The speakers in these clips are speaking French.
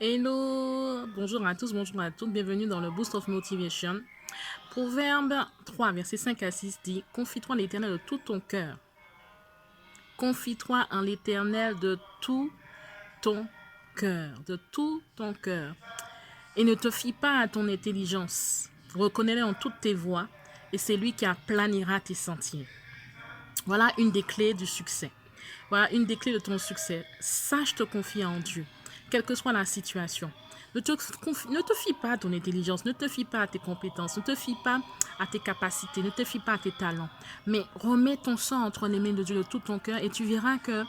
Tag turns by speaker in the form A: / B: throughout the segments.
A: Hello, bonjour à tous, bonjour à toutes, bienvenue dans le Boost of Motivation. Proverbe 3, versets 5 à 6 dit: Confie-toi en l'Éternel de tout ton cœur. Confie-toi en l'Éternel de tout ton cœur, de tout ton cœur. Et ne te fie pas à ton intelligence. Reconnais-le en toutes tes voies, et c'est lui qui aplanira tes sentiers. Voilà une des clés du succès. Voilà une des clés de ton succès. Sache te confier en Dieu, quelle que soit la situation. Ne te fie pas à ton intelligence, ne te fie pas à tes compétences, ne te fie pas à tes capacités, ne te fie pas à tes talents. Mais remets ton sang entre les mains de Dieu de tout ton cœur et tu verras que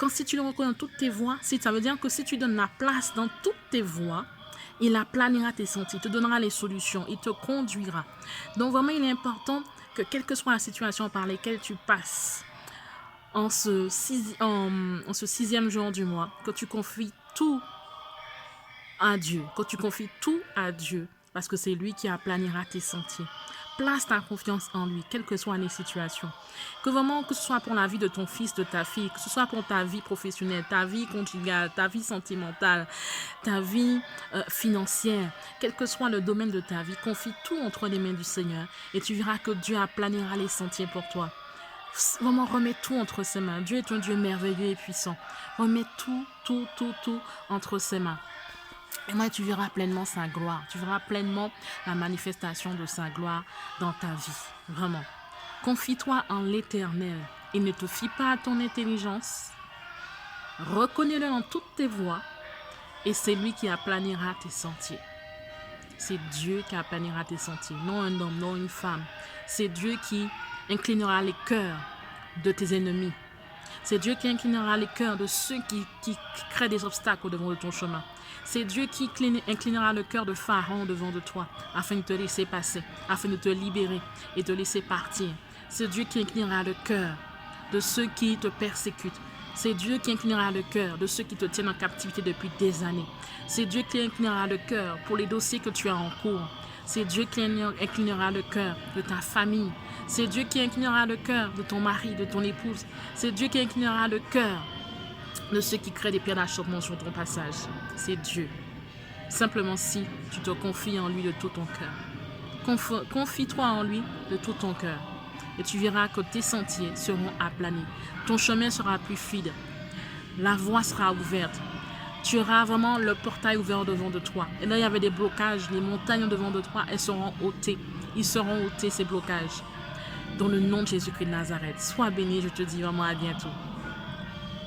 A: si tu le reconnais dans toutes tes voies, ça veut dire que si tu donnes la place dans toutes tes voies, il aplanira tes sentiers, il te donnera les solutions, il te conduira. Donc vraiment, il est important que quelle que soit la situation par laquelle tu passes, en ce sixième jour du mois, que tu confies tout à Dieu, parce que c'est lui qui aplanira tes sentiers. Place ta confiance en lui, quelles que soient les situations. Que ce soit pour la vie de ton fils, de ta fille, que ce soit pour ta vie professionnelle, ta vie conjugale, ta vie sentimentale, ta vie financière, quel que soit le domaine de ta vie, confie tout entre les mains du Seigneur et tu verras que Dieu aplanira les sentiers pour toi. Vraiment, remets tout entre ses mains. Dieu est un Dieu merveilleux et puissant. Remets tout entre ses mains. Et moi, tu verras pleinement sa gloire. Tu verras pleinement la manifestation de sa gloire dans ta vie. Vraiment. Confie-toi en l'Éternel et ne te fie pas à ton intelligence. Reconnais-le dans toutes tes voies et c'est lui qui aplanira tes sentiers. C'est Dieu qui aplanira tes sentiers, non un homme, non une femme. C'est Dieu qui inclinera les cœurs de tes ennemis. C'est Dieu qui inclinera les cœurs de ceux qui créent des obstacles au devant de ton chemin. C'est Dieu qui inclinera le cœur de Pharaon devant de toi, afin de te laisser passer, afin de te libérer et te laisser partir. C'est Dieu qui inclinera le cœur de ceux qui te persécutent. C'est Dieu qui inclinera le cœur de ceux qui te tiennent en captivité depuis des années. C'est Dieu qui inclinera le cœur pour les dossiers que tu as en cours. C'est Dieu qui inclinera le cœur de ta famille. C'est Dieu qui inclinera le cœur de ton mari, de ton épouse. C'est Dieu qui inclinera le cœur de ceux qui créent des pierres d'achoppement sur ton passage. C'est Dieu. Simplement si tu te confies en lui de tout ton cœur. Confie-toi en lui de tout ton cœur. Et tu verras que tes sentiers seront aplanés. Ton chemin sera plus fluide. La voie sera ouverte. Tu auras vraiment le portail ouvert devant de toi. Et là, il y avait des blocages. Les montagnes devant de toi, elles seront ôtées. Ils seront ôtés, ces blocages. Dans le nom de Jésus-Christ de Nazareth. Sois béni, je te dis vraiment à bientôt.